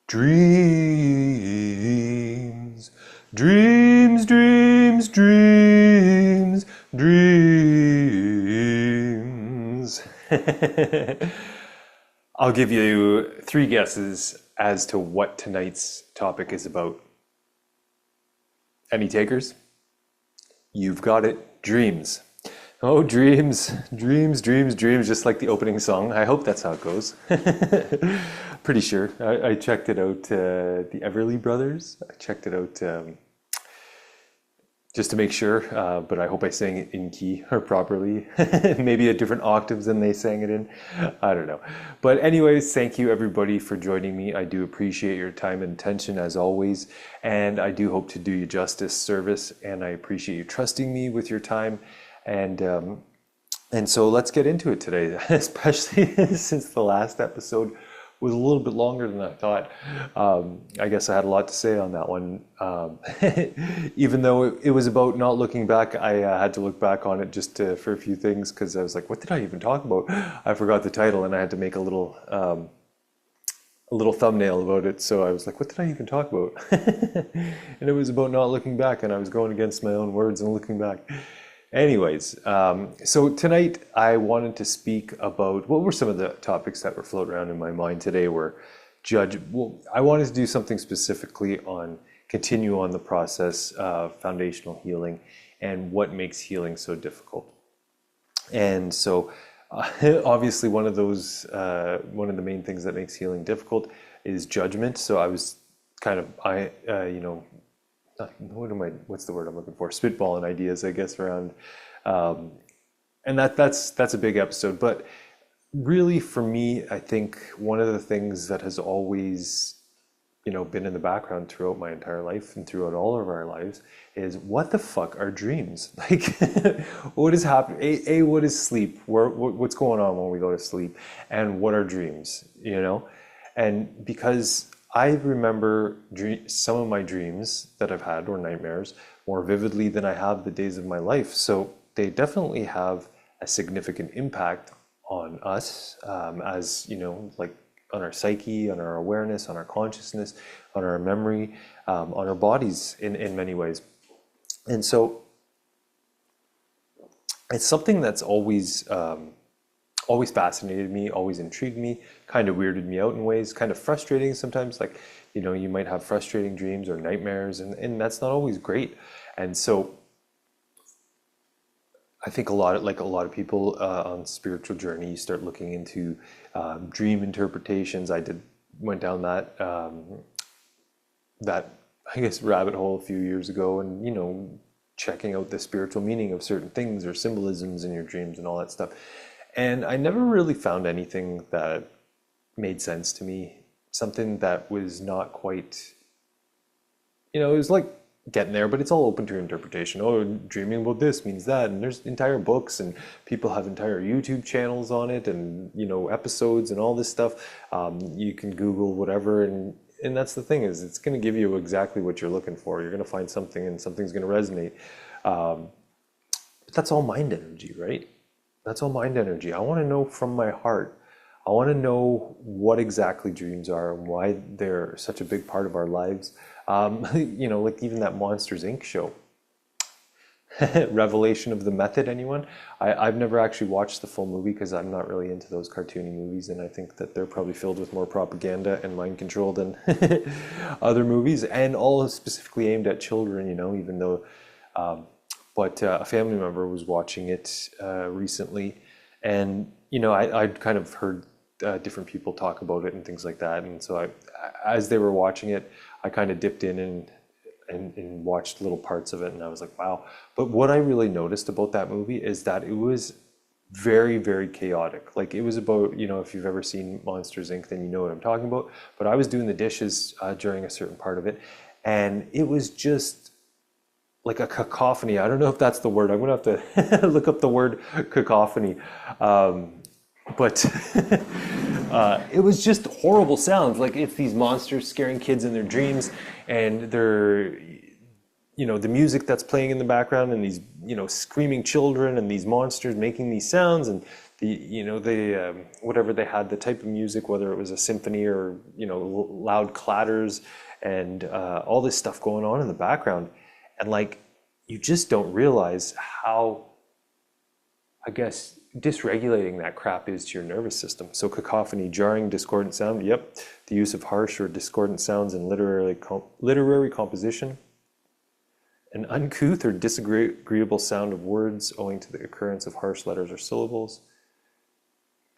Dreams, dreams, dreams, dreams, dreams. I'll give you three guesses as to what tonight's topic is about. Any takers? You've got it. Dreams. Oh, dreams, dreams, dreams, dreams, just like the opening song. I hope that's how it goes. Pretty sure. I checked it out, the Everly Brothers. I checked it out just to make sure, but I hope I sang it in key or properly. Maybe at different octaves than they sang it in. I don't know. But anyways, thank you everybody for joining me. I do appreciate your time and attention as always, and I do hope to do you justice, service, and I appreciate you trusting me with your time. And so let's get into it today, especially since the last episode was a little bit longer than I thought. I guess I had a lot to say on that one. Even though it was about not looking back, I had to look back on it just for a few things because I was like, what did I even talk about? I forgot the title and I had to make a little thumbnail about it. So I was like, what did I even talk about? And it was about not looking back, and I was going against my own words and looking back. Anyways, so tonight I wanted to speak about what were some of the topics that were floating around in my mind today I wanted to do something specifically on continue on the process of foundational healing and what makes healing so difficult. And so obviously one of the main things that makes healing difficult is judgment. So I was kind of, what's the word I'm looking for? Spitballing ideas, I guess, around, and that's a big episode. But really, for me, I think one of the things that has always, been in the background throughout my entire life and throughout all of our lives is what the fuck are dreams? Like, what is happening? What is sleep? What's going on when we go to sleep? And what are dreams? And because I remember some of my dreams that I've had, or nightmares, more vividly than I have the days of my life. So they definitely have a significant impact on us, as like on our psyche, on our awareness, on our consciousness, on our memory, on our bodies in many ways. And so it's something that's always fascinated me, always intrigued me, kind of weirded me out in ways, kind of frustrating sometimes. Like, you might have frustrating dreams or nightmares, and that's not always great. And so I think a lot of people on spiritual journey start looking into dream interpretations. Went down that I guess rabbit hole a few years ago, and checking out the spiritual meaning of certain things or symbolisms in your dreams and all that stuff. And I never really found anything that made sense to me. Something that was not quite, it was like getting there, but it's all open to interpretation. Oh, dreaming about this means that. And there's entire books, and people have entire YouTube channels on it, and, episodes and all this stuff. You can Google whatever. And that's the thing, is it's going to give you exactly what you're looking for. You're going to find something, and something's going to resonate. But that's all mind energy, right? That's all mind energy. I want to know from my heart. I want to know what exactly dreams are and why they're such a big part of our lives. Like even that Monsters, Inc. show. Revelation of the Method, anyone? I've never actually watched the full movie because I'm not really into those cartoony movies, and I think that they're probably filled with more propaganda and mind control than other movies, and all specifically aimed at children, even though... But a family member was watching it recently, and I'd kind of heard different people talk about it and things like that. And so as they were watching it, I kind of dipped in and watched little parts of it, and I was like, wow. But what I really noticed about that movie is that it was very, very chaotic. Like, it was about, if you've ever seen Monsters, Inc., then you know what I'm talking about. But I was doing the dishes during a certain part of it, and it was just like a cacophony. I don't know if that's the word. I'm gonna have to look up the word cacophony. But it was just horrible sounds. Like, it's these monsters scaring kids in their dreams, and they're, the music that's playing in the background, and these, screaming children, and these monsters making these sounds, and the whatever they had, the type of music, whether it was a symphony or loud clatters and all this stuff going on in the background, and like you just don't realize how, I guess, dysregulating that crap is to your nervous system. So cacophony, jarring, discordant sound. Yep, the use of harsh or discordant sounds in literary composition. An uncouth or disagreeable sound of words owing to the occurrence of harsh letters or syllables.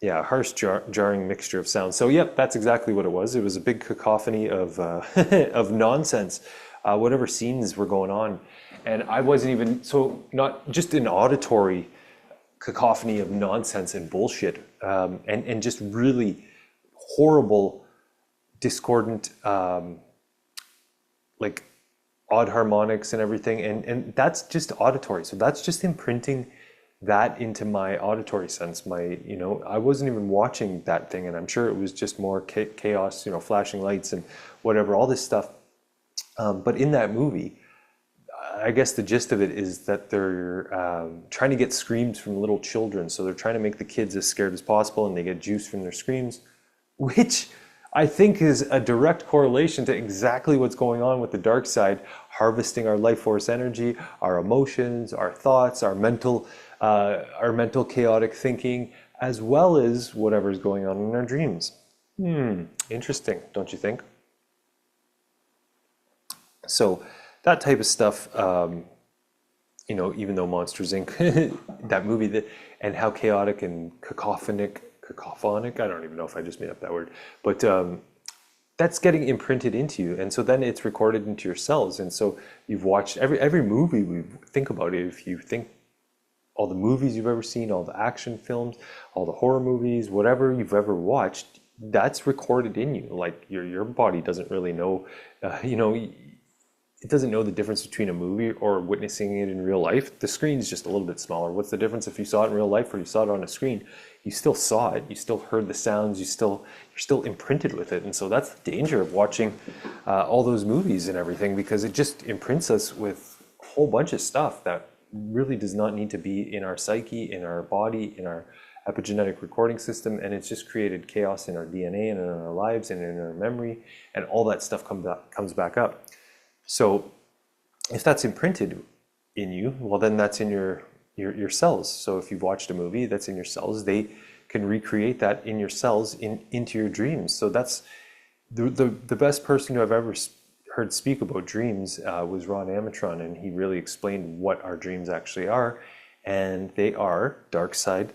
Yeah, harsh, jarring mixture of sounds. So, yep, that's exactly what it was. It was a big cacophony of of nonsense, whatever scenes were going on. And I wasn't even, so not just an auditory cacophony of nonsense and bullshit, and just really horrible, discordant, like odd harmonics and everything. And that's just auditory. So that's just imprinting that into my auditory sense. I wasn't even watching that thing, and I'm sure it was just more chaos, flashing lights and whatever, all this stuff. But in that movie, I guess the gist of it is that they're trying to get screams from little children. So they're trying to make the kids as scared as possible, and they get juice from their screams, which I think is a direct correlation to exactly what's going on with the dark side, harvesting our life force energy, our emotions, our thoughts, our mental chaotic thinking, as well as whatever's going on in our dreams. Interesting, don't you think? So that type of stuff, even though Monsters Inc., that movie, and how chaotic and cacophonic, I don't even know if I just made up that word, but that's getting imprinted into you. And so then it's recorded into your cells. And so you've watched every movie we think about it. If you think all the movies you've ever seen, all the action films, all the horror movies, whatever you've ever watched, that's recorded in you. Like your body doesn't really know, it doesn't know the difference between a movie or witnessing it in real life. The screen's just a little bit smaller. What's the difference if you saw it in real life or you saw it on a screen? You still saw it. You still heard the sounds. You're still imprinted with it. And so that's the danger of watching all those movies and everything, because it just imprints us with a whole bunch of stuff that really does not need to be in our psyche, in our body, in our epigenetic recording system. And it's just created chaos in our DNA and in our lives and in our memory, and all that stuff comes back up. So if that's imprinted in you, well, then that's in your cells. So if you've watched a movie that's in your cells, they can recreate that in your cells into your dreams. So that's the best person who I've ever heard speak about dreams was Ron Amatron, and he really explained what our dreams actually are. And they are dark side,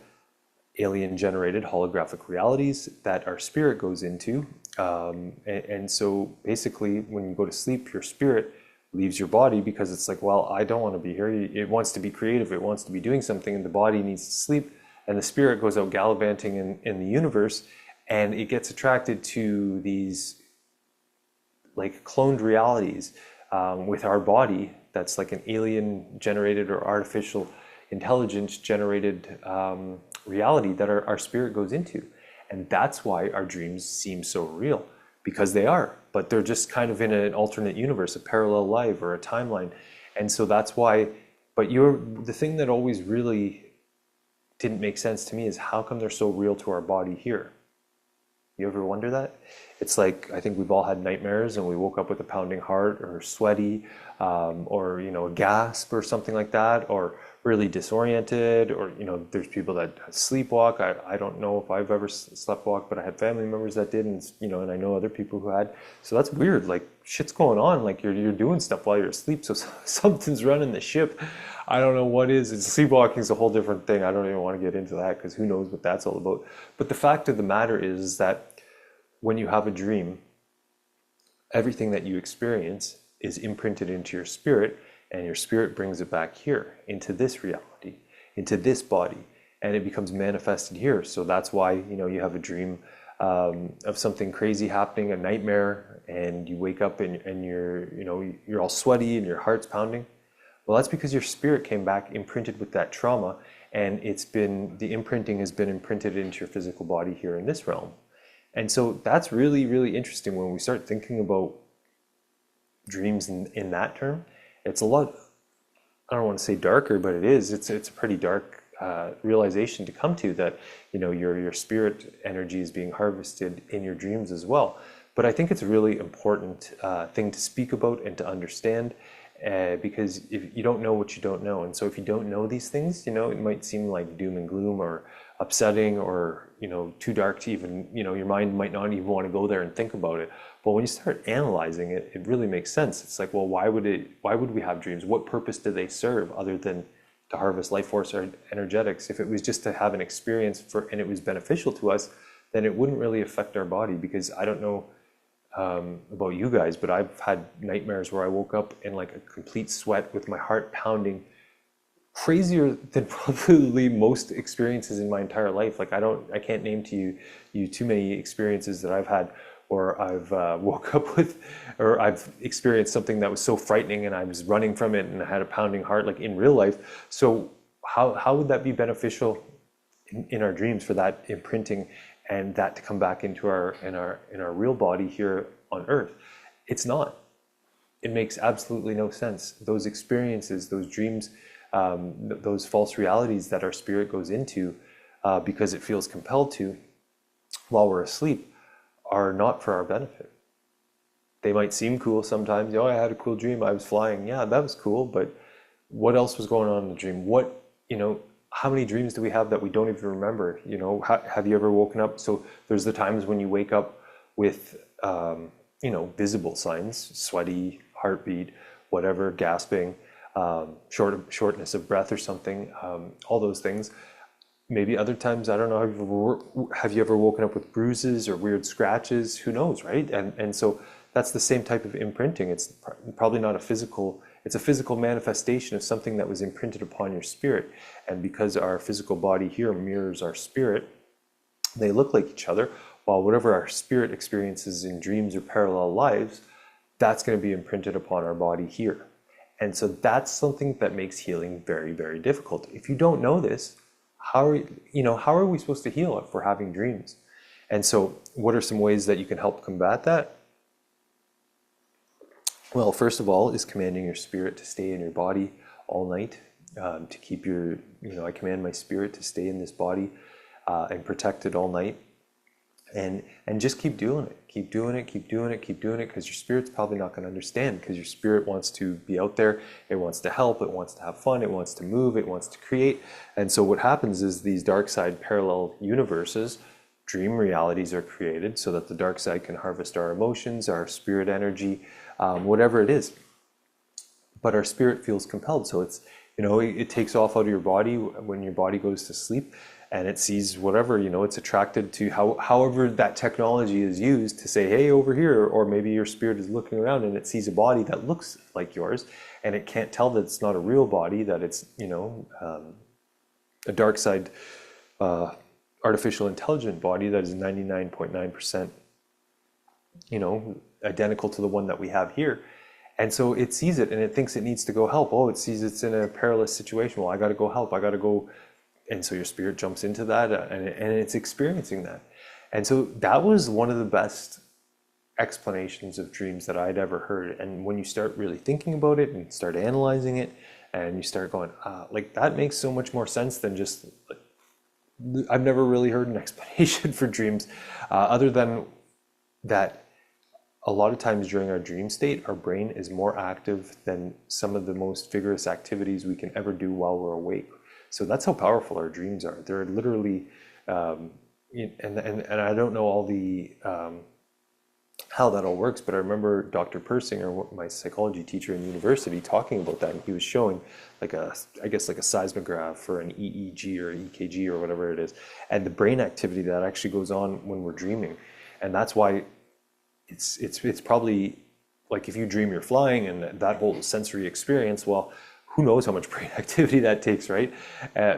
alien generated holographic realities that our spirit goes into. And so basically when you go to sleep, your spirit leaves your body because it's like, well, I don't want to be here. It wants to be creative. It wants to be doing something, and the body needs to sleep. And the spirit goes out gallivanting in the universe, and it gets attracted to these like cloned realities with our body. That's like an alien generated or artificial intelligence generated reality that our spirit goes into. And that's why our dreams seem so real, because they are, but they're just kind of in an alternate universe, a parallel life or a timeline. And so that's why, but the thing that always really didn't make sense to me is how come they're so real to our body here? You ever wonder that? It's like, I think we've all had nightmares and we woke up with a pounding heart or sweaty, or, a gasp or something like that, or really disoriented, or, there's people that sleepwalk. I don't know if I've ever sleptwalked, but I had family members that did, and, and I know other people who had. So that's weird. Like shit's going on. Like you're doing stuff while you're asleep. So something's running the ship. I don't know what is. Sleepwalking is a whole different thing. I don't even want to get into that because who knows what that's all about. But the fact of the matter is that when you have a dream, everything that you experience is imprinted into your spirit, and your spirit brings it back here into this reality, into this body, and it becomes manifested here. So that's why, you have a dream of something crazy happening, a nightmare, and you wake up and you're all sweaty and your heart's pounding. Well, that's because your spirit came back imprinted with that trauma, and the imprinting has been imprinted into your physical body here in this realm. And so that's really, really interesting when we start thinking about dreams in that term. It's a lot, I don't want to say darker, but it is. It's a pretty dark realization to come to, that your spirit energy is being harvested in your dreams as well. But I think it's a really important thing to speak about and to understand, because if you don't know what you don't know, and so if you don't know these things, it might seem like doom and gloom or upsetting, or too dark to even, your mind might not even want to go there and think about it. But when you start analyzing it, it really makes sense. It's like, well, why would we have dreams? What purpose do they serve other than to harvest life force or energetics? If it was just to have an experience and it was beneficial to us, then it wouldn't really affect our body. Because I don't know about you guys, but I've had nightmares where I woke up in like a complete sweat with my heart pounding, crazier than probably most experiences in my entire life. Like I can't name to you too many experiences that I've had, or I've woke up with, or I've experienced something that was so frightening and I was running from it and I had a pounding heart, like in real life. So how would that be beneficial in our dreams, for that imprinting and that to come back into our real body here on Earth? It's not. It makes absolutely no sense. Those experiences, those dreams, those false realities that our spirit goes into because it feels compelled to while we're asleep, are not for our benefit. They might seem cool sometimes. I had a cool dream, I was flying. Yeah, that was cool, but what else was going on in the dream? How many dreams do we have that we don't even remember? Have you ever woken up? So there's the times when you wake up with visible signs, sweaty, heartbeat, whatever, gasping, shortness of breath or something, all those things. Maybe other times, I don't know, have you ever woken up with bruises or weird scratches? Who knows, right? And so that's the same type of imprinting. It's probably not it's a physical manifestation of something that was imprinted upon your spirit. And because our physical body here mirrors our spirit, they look like each other, while whatever our spirit experiences in dreams or parallel lives, that's going to be imprinted upon our body here. And so that's something that makes healing very, very difficult. If you don't know this, how are we supposed to heal if we're having dreams? And so what are some ways that you can help combat that? Well, first of all is commanding your spirit to stay in your body all night, to keep I command my spirit to stay in this body and protect it all night. And just keep doing it, keep doing it, because your spirit's probably not going to understand, because your spirit wants to be out there, it wants to help, it wants to have fun, it wants to move, it wants to create. And so what happens is these dark side parallel universes, dream realities, are created so that the dark side can harvest our emotions, our spirit energy, whatever it is. But our spirit feels compelled, so it takes off out of your body when your body goes to sleep. And it sees whatever, it's attracted to however that technology is used to say, hey, over here. Or maybe your spirit is looking around and it sees a body that looks like yours, and it can't tell that it's not a real body, that it's, a dark side artificial intelligent body that is 99.9%, identical to the one that we have here. And so it sees it and it thinks it needs to go help. Oh, it sees it's in a perilous situation. Well, I got to go help. I got to go. And so your spirit jumps into that and it's experiencing that. And so that was one of the best explanations of dreams that I'd ever heard. And when you start really thinking about it and start analyzing it, and you start going, like, that makes so much more sense than just, I've never really heard an explanation for dreams other than that a lot of times during our dream state, our brain is more active than some of the most vigorous activities we can ever do while we're awake. So that's how powerful our dreams are. They're literally, and I don't know all the how that all works, but I remember Dr. Persinger, my psychology teacher in university, talking about that, and he was showing I guess like a seismograph or an EEG or EKG or whatever it is, and the brain activity that actually goes on when we're dreaming, and that's why it's probably like if you dream you're flying and that whole sensory experience, well, who knows how much brain activity that takes, right,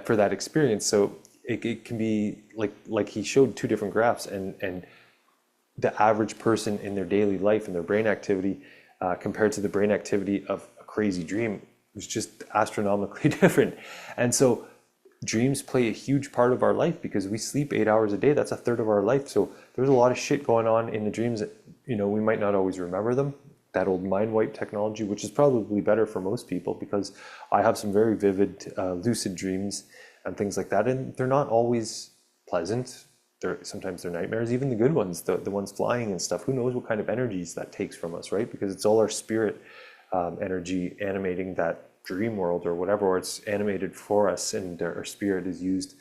for that experience. So it can be like he showed two different graphs, and the average person in their daily life and their brain activity compared to the brain activity of a crazy dream was just astronomically different. And so dreams play a huge part of our life because we sleep 8 hours a day. That's a third of our life. So there's a lot of shit going on in the dreams that, we might not always remember them. That old mind wipe technology, which is probably better for most people, because I have some very vivid lucid dreams and things like that. And they're not always pleasant. Sometimes they're nightmares, even the good ones, the ones flying and stuff. Who knows what kind of energies that takes from us, right? Because it's all our spirit energy animating that dream world or whatever, or it's animated for us, and our spirit is used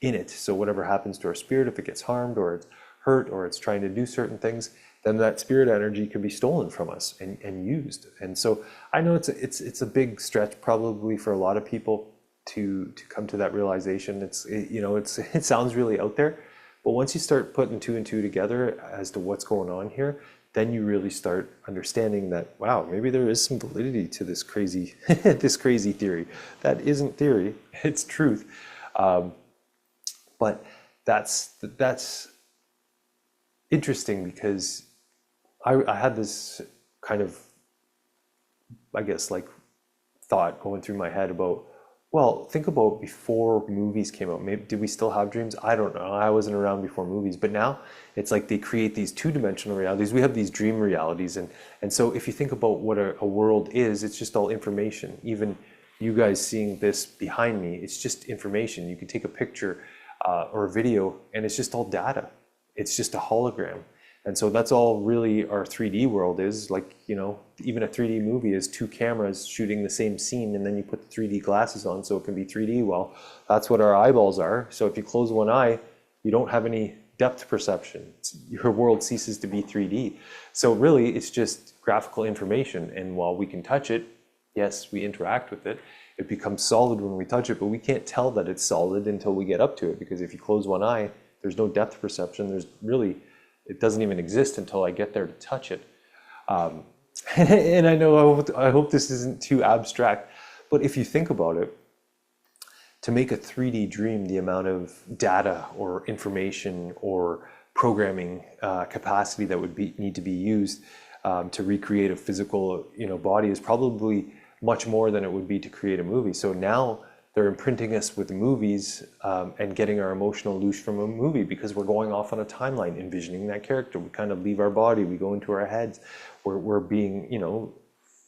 in it. So whatever happens to our spirit, if it gets harmed or it's hurt or it's trying to do certain things, then that spirit energy can be stolen from us and used. And so I know it's a big stretch probably for a lot of people to come to that realization. It sounds really out there, but once you start putting two and two together as to what's going on here, then you really start understanding that, wow, maybe there is some validity to this crazy this crazy theory. That isn't theory, it's truth. But that's interesting, because I had this kind of, I guess, like thought going through my head about, well, think about before movies came out. Maybe, did we still have dreams? I don't know. I wasn't around before movies, but now it's like they create these two-dimensional realities. We have these dream realities, and so if you think about what a world is, it's just all information. Even you guys seeing this behind me, it's just information. You can take a picture or a video, and it's just all data. It's just a hologram. And so that's all really our 3D world is. Like, even a 3D movie is two cameras shooting the same scene, and then you put the 3D glasses on so it can be 3D. Well, that's what our eyeballs are. So if you close one eye, you don't have any depth perception. Your world ceases to be 3D. So really, it's just graphical information. And while we can touch it, yes, we interact with it. It becomes solid when we touch it, but we can't tell that it's solid until we get up to it, because if you close one eye, there's no depth perception. It doesn't even exist until I get there to touch it. And I hope this isn't too abstract, but if you think about it, to make a 3D dream, the amount of data or information or programming capacity that would need to be used to recreate a physical body is probably much more than it would be to create a movie. So now they're imprinting us with movies and getting our emotional loose from a movie, because we're going off on a timeline, envisioning that character. We kind of leave our body, we go into our heads. We're being,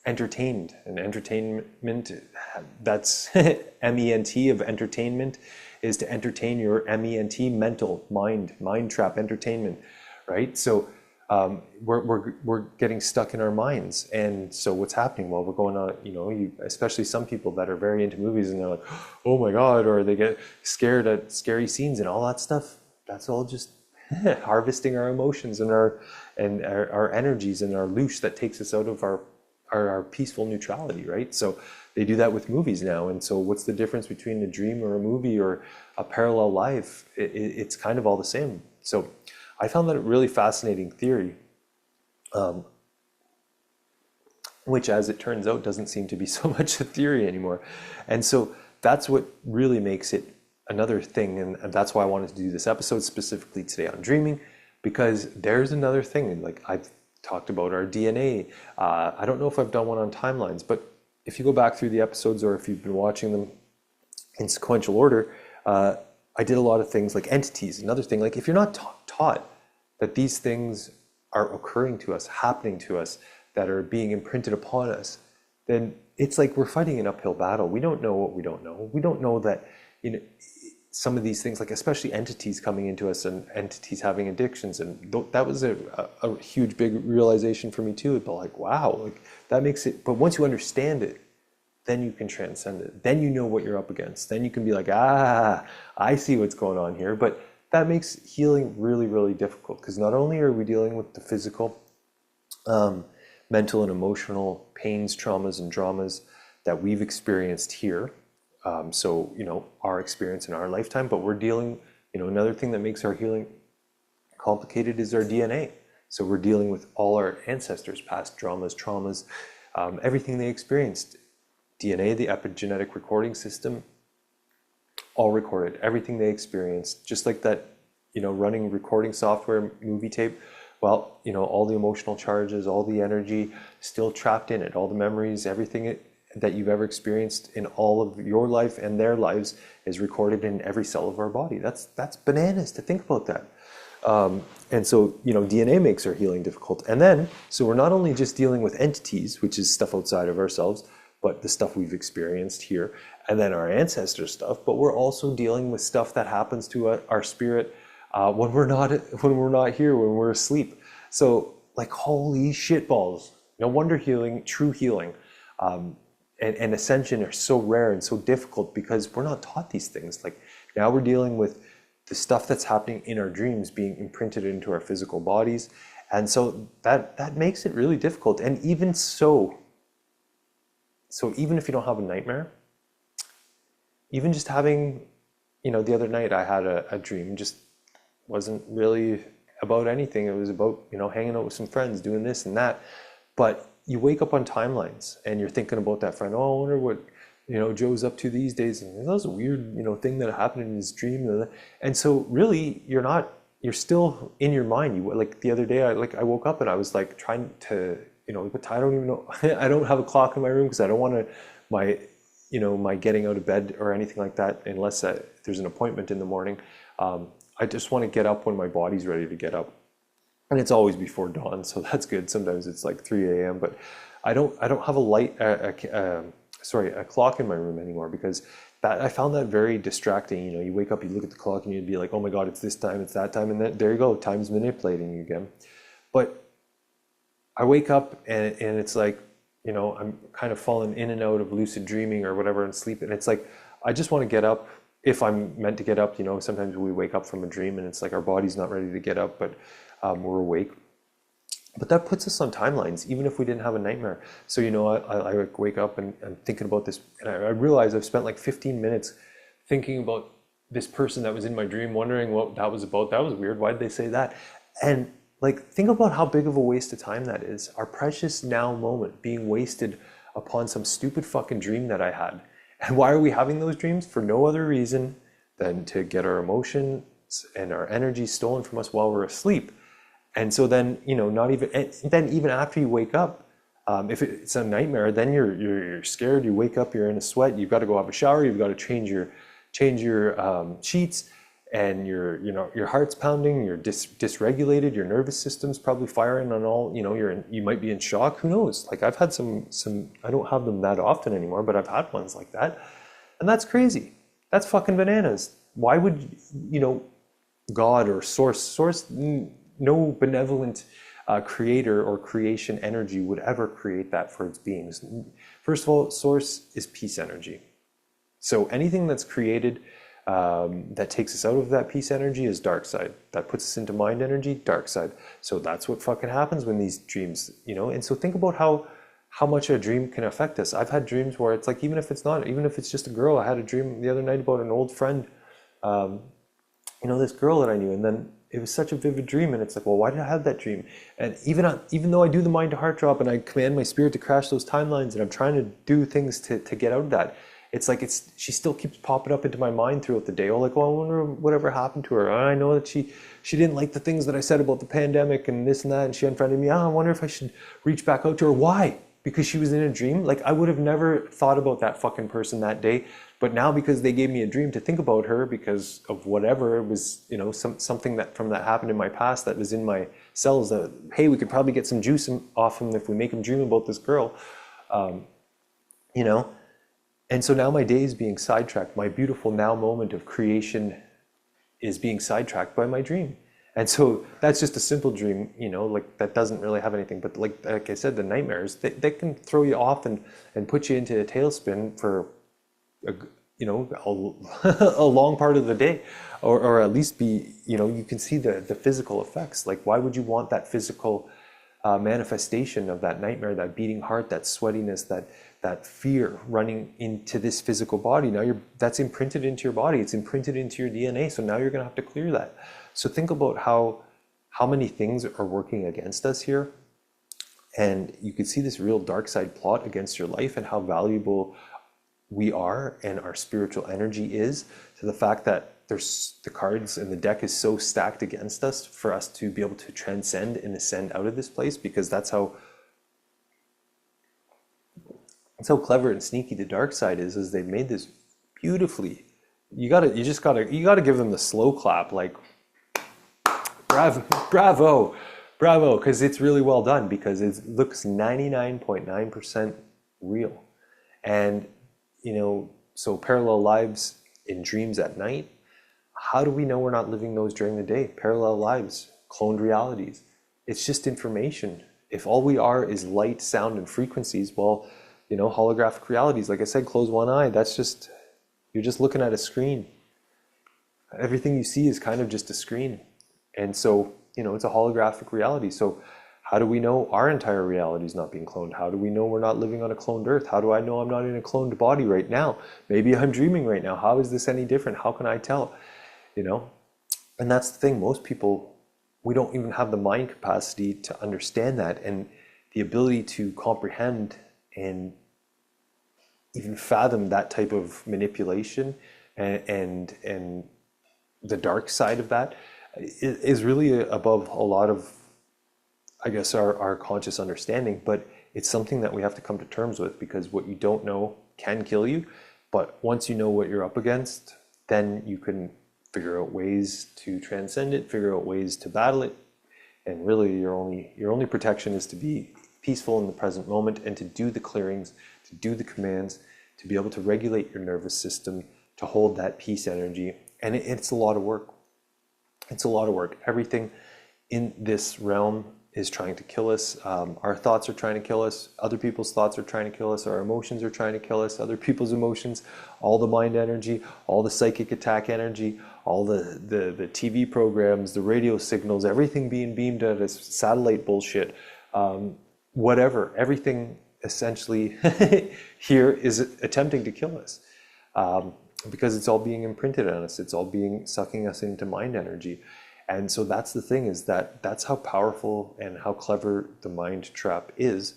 entertained. And entertainment, that's MENT of entertainment, is to entertain your MENT, mental, mind trap entertainment, right? So we're getting stuck in our minds. And so what's happening? Well, we're going on, especially some people that are very into movies, and they're like, oh my God, or they get scared at scary scenes and all that stuff. That's all just harvesting our emotions and our energies and our loosh that takes us out of our peaceful neutrality, right? So they do that with movies now. And so what's the difference between a dream or a movie or a parallel life? It's kind of all the same. So I found that a really fascinating theory, which, as it turns out, doesn't seem to be so much a theory anymore. And so that's what really makes it another thing. And that's why I wanted to do this episode specifically today on dreaming, because there's another thing. Like, I've talked about our DNA. I don't know if I've done one on timelines, but if you go back through the episodes, or if you've been watching them in sequential order, I did a lot of things like entities. Another thing, like, if you're not taught that these things are occurring to us, happening to us, that are being imprinted upon us, then it's like we're fighting an uphill battle. We don't know what we don't know. We don't know that, some of these things, like especially entities coming into us and entities having addictions. And that was a huge, big realization for me too. But like, wow, like that makes it, but once you understand it, then you can transcend it. Then you know what you're up against. Then you can be like, I see what's going on here. But that makes healing really, really difficult, because not only are we dealing with the physical, mental and emotional pains, traumas, and dramas that we've experienced here. So, our experience in our lifetime, but we're dealing, another thing that makes our healing complicated is our DNA. So we're dealing with all our ancestors' past traumas, everything they experienced. DNA, the epigenetic recording system, all recorded, everything they experienced, just like that, running recording software, movie tape. Well, all the emotional charges, all the energy still trapped in it, all the memories, everything that you've ever experienced in all of your life and their lives is recorded in every cell of our body. That's bananas to think about that. And so, DNA makes our healing difficult. And then, so we're not only just dealing with entities, which is stuff outside of ourselves, but the stuff we've experienced here, and then our ancestor stuff. But we're also dealing with stuff that happens to our spirit when we're not here, when we're asleep. So like, holy shit balls! No wonder true healing, and ascension are so rare and so difficult, because we're not taught these things. Like, now we're dealing with the stuff that's happening in our dreams being imprinted into our physical bodies, and so that makes it really difficult. And even so even if you don't have a nightmare, even just having, the other night I had a dream, just wasn't really about anything. It was about, hanging out with some friends, doing this and that. But you wake up on timelines and you're thinking about that friend. Oh, I wonder what, Joe's up to these days. And that was a weird, thing that happened in his dream. And so really, you're still in your mind. Like the other day, I woke up and I was like trying to, but I don't even know. I don't have a clock in my room because I don't want my getting out of bed or anything like that, unless there's an appointment in the morning. I just want to get up when my body's ready to get up. And it's always before dawn, so that's good. Sometimes it's like 3 a.m. But I don't have a clock in my room anymore, because I found that very distracting. You wake up, you look at the clock, and you'd be like, oh my God, it's this time, it's that time, and then there you go, time's manipulating you again. But I wake up and it's like, I'm kind of falling in and out of lucid dreaming or whatever and sleep. And it's like, I just want to get up if I'm meant to get up. Sometimes we wake up from a dream and it's like our body's not ready to get up, but we're awake. But that puts us on timelines, even if we didn't have a nightmare. So, I wake up and I'm thinking about this, and I realize I've spent like 15 minutes thinking about this person that was in my dream, wondering what that was about. That was weird. Why did they say that? And like, think about how big of a waste of time that is. Our precious now moment being wasted upon some stupid fucking dream that I had. And why are we having those dreams? For no other reason than to get our emotions and our energy stolen from us while we're asleep. And so then, even after you wake up, if it's a nightmare, then you're scared. You wake up, you're in a sweat. You've got to go have a shower. You've got to change your sheets, and your heart's pounding. You're dysregulated. Your nervous system's probably firing on all. You might be in shock. Who knows? Like, I've had some. I don't have them that often anymore, but I've had ones like that, and that's crazy. That's fucking bananas. Why would God or source? No benevolent creator or creation energy would ever create that for its beings. First of all, source is peace energy. So anything that's created that takes us out of that peace energy is dark side. That puts us into mind energy, dark side. So that's what fucking happens when these dreams, And so think about how much a dream can affect us. I've had dreams where it's like, even if it's just a girl. I had a dream the other night about an old friend, this girl that I knew, and then it was such a vivid dream, and it's like, well, why did I have that dream? And even though I do the mind to heart drop and I command my spirit to crash those timelines, and I'm trying to do things to get out of that, it's like she still keeps popping up into my mind throughout the day. Oh, like, well, I wonder whatever happened to her. I know that she didn't like the things that I said about the pandemic and this and that, and she unfriended me. I wonder if I should reach back out to her. Why? Because she was in a dream? Like, I would have never thought about that fucking person that day. But now, because they gave me a dream to think about her because of whatever, it was, something that happened in my past that was in my cells, that, hey, we could probably get some juice off him if we make him dream about this girl, And so now my day is being sidetracked. My beautiful now moment of creation is being sidetracked by my dream. And so that's just a simple dream, like, that doesn't really have anything. But like I said, the nightmares, they can throw you off and put you into a tailspin for a long part of the day, or at least be, you can see the physical effects. Like, why would you want that physical manifestation of that nightmare, that beating heart, that sweatiness, that fear running into this physical body? Now that's imprinted into your body. It's imprinted into your DNA. So now you're going to have to clear that. So think about how many things are working against us here. And you can see this real dark side plot against your life, and how valuable we are and our spiritual energy is, to the fact that the cards and the deck is so stacked against us for us to be able to transcend and ascend out of this place, because that's how clever and sneaky the dark side is they've made this beautifully. You gotta give them the slow clap, like, bravo, because it's really well done, because it looks 99.9% real. And, so parallel lives in dreams at night, how do we know we're not living those during the day? Parallel lives, cloned realities. It's just information. If all we are is light, sound, and frequencies, well, holographic realities, like I said, close one eye. You're just looking at a screen. Everything you see is kind of just a screen. And so, it's a holographic reality. So how do we know our entire reality is not being cloned? How do we know we're not living on a cloned earth? How do I know I'm not in a cloned body right now? Maybe I'm dreaming right now. How is this any different? How can I tell? And that's the thing. Most people, we don't even have the mind capacity to understand that, and the ability to comprehend and even fathom that type of manipulation and the dark side of that is really above a lot of, I guess, our conscious understanding. But it's something that we have to come to terms with, because what you don't know can kill you. But once you know what you're up against, then you can figure out ways to transcend it, figure out ways to battle it. And really your only protection is to be peaceful in the present moment, and to do the clearings, to do the commands, to be able to regulate your nervous system, to hold that peace energy. And it's a lot of work. It's a lot of work. Everything in this realm is trying to kill us. Our thoughts are trying to kill us. Other people's thoughts are trying to kill us. Our emotions are trying to kill us. Other people's emotions, all the mind energy, all the psychic attack energy, all the TV programs, the radio signals, everything being beamed at us, satellite bullshit, whatever. Everything essentially here is attempting to kill us, because it's all being imprinted on us. It's all sucking us into mind energy. And so that's the thing, is that's how powerful and how clever the mind trap is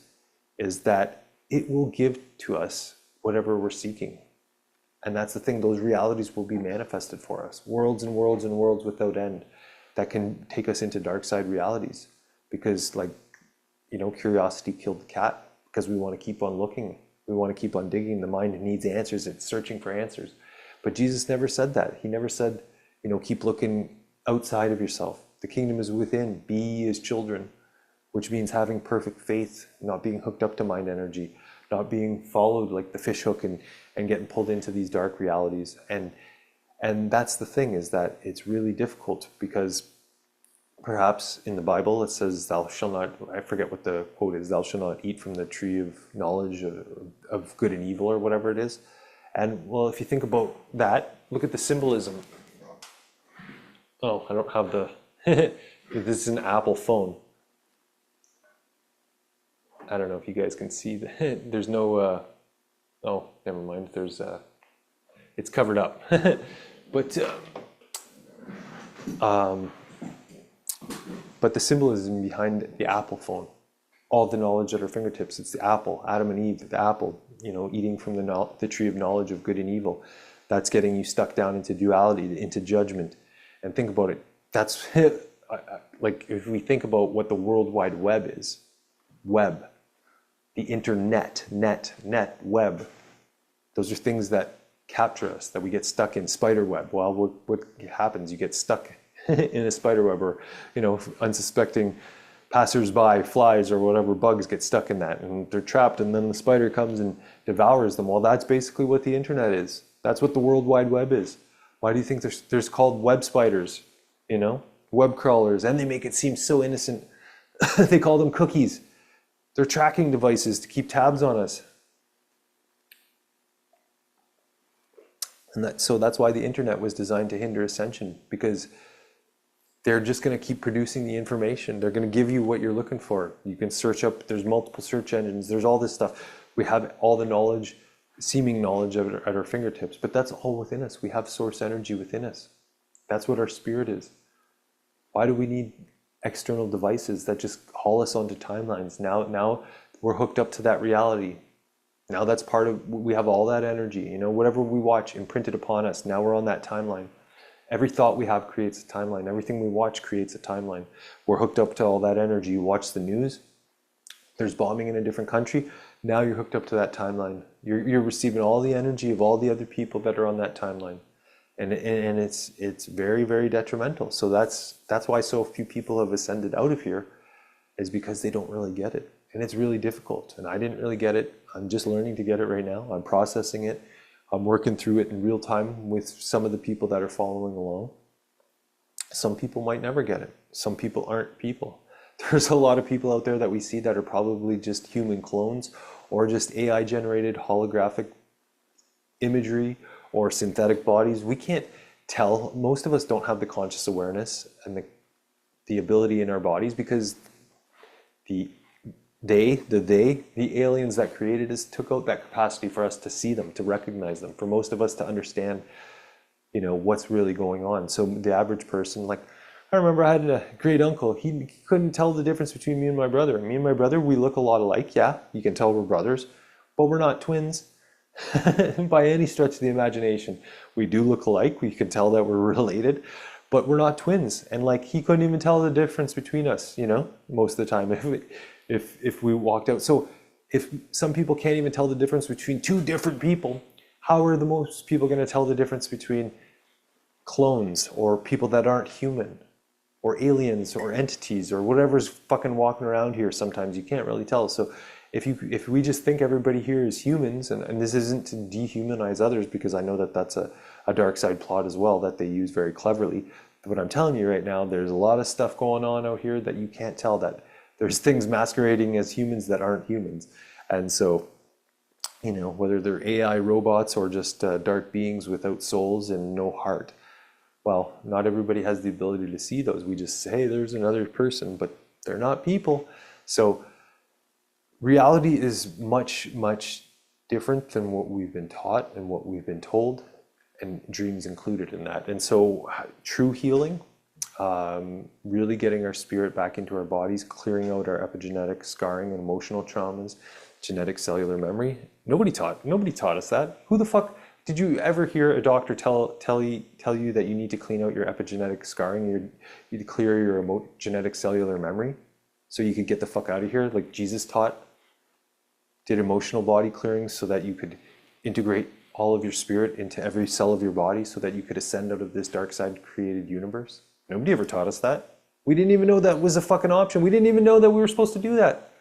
that it will give to us whatever we're seeking. And that's the thing, those realities will be manifested for us. Worlds and worlds and worlds without end that can take us into dark side realities. Because curiosity killed the cat, because we want to keep on looking. We want to keep on digging. The mind needs answers. It's searching for answers. But Jesus never said that. He never said, keep looking outside of yourself. The kingdom is within. Be ye as children, which means having perfect faith, not being hooked up to mind energy, not being followed like the fish hook and getting pulled into these dark realities. And that's the thing, is that it's really difficult, because perhaps in the Bible it says, thou shalt not, I forget what the quote is, thou shalt not eat from the tree of knowledge of good and evil, or whatever it is. And well, if you think about that, look at the symbolism. Oh, I don't have the, this is an Apple phone. I don't know if you guys can see that. There's no, oh, never mind. It's covered up. But the symbolism behind the Apple phone, all the knowledge at our fingertips, it's the apple, Adam and Eve, the apple, eating from the tree of knowledge of good and evil. That's getting you stuck down into duality, into judgment. And think about it. That's like, if we think about what the World Wide Web is, web, the internet, net, web, those are things that capture us, that we get stuck in. Spider web. Well, what happens? You get stuck in a spider web, or unsuspecting passers-by, flies, or whatever bugs get stuck in that, and they're trapped, and then the spider comes and devours them. Well, that's basically what the internet is. That's what the World Wide Web is. Why do you think there's called web spiders, web crawlers? And they make it seem so innocent. They call them cookies. They're tracking devices to keep tabs on us. And so that's why the internet was designed to hinder ascension, because they're just going to keep producing the information. They're going to give you what you're looking for. You can search up, there's multiple search engines, there's all this stuff. We have all the knowledge, seeming knowledge at our fingertips, but that's all within us. We have source energy within us. That's what our spirit is. Why do we need external devices that just haul us onto timelines? Now we're hooked up to that reality. Now that's part of, we have all that energy, whatever we watch imprinted upon us. Now we're on that timeline. Every thought we have creates a timeline. Everything we watch creates a timeline. We're hooked up to all that energy. You watch the news, there's bombing in a different country. Now you're hooked up to that timeline. You're receiving all the energy of all the other people that are on that timeline. And it's very, very detrimental. So that's why so few people have ascended out of here, is because they don't really get it. and it's really difficult. And I didn't really get it. I'm just learning to get it right now. I'm processing it. I'm working through it in real time with some of the people that are following along. Some people might never get it. Some people aren't people. There's a lot of people out there that we see that are probably just human clones or just AI generated holographic imagery or synthetic bodies. We can't tell. Most of us don't have the conscious awareness and the ability in our bodies, because the aliens that created us took out that capacity for us to see them, to recognize them, for most of us to understand, what's really going on. So the average person, like, I remember I had a great uncle. He couldn't tell the difference between me and my brother. Me and my brother, we look a lot alike. Yeah, you can tell we're brothers, but we're not twins by any stretch of the imagination. We do look alike. We can tell that we're related, but we're not twins. And like, he couldn't even tell the difference between us, most of the time if we walked out. So if some people can't even tell the difference between two different people, how are the most people going to tell the difference between clones or people that aren't human or aliens or entities or whatever's fucking walking around here? Sometimes you can't really tell. So if we just think everybody here is humans, and this isn't to dehumanize others, because I know that that's a dark side plot as well that they use very cleverly. But I'm telling you right now, there's a lot of stuff going on out here that you can't tell, that there's things masquerading as humans that aren't humans. And so, whether they're AI robots or just dark beings without souls and no heart, well, not everybody has the ability to see those. We just say, hey, there's another person, but they're not people. So reality is much, much different than what we've been taught and what we've been told, and dreams included in that. And so true healing, really getting our spirit back into our bodies, clearing out our epigenetic scarring and emotional traumas, genetic cellular memory. Nobody taught us that. Who the fuck did you ever hear a doctor tell you that you need to clean out your epigenetic scarring, you need to clear your genetic cellular memory so you could get the fuck out of here, like Jesus taught? Did emotional body clearing so that you could integrate all of your spirit into every cell of your body so that you could ascend out of this dark side created universe? Nobody ever taught us that. We didn't even know that was a fucking option. We didn't even know that we were supposed to do that.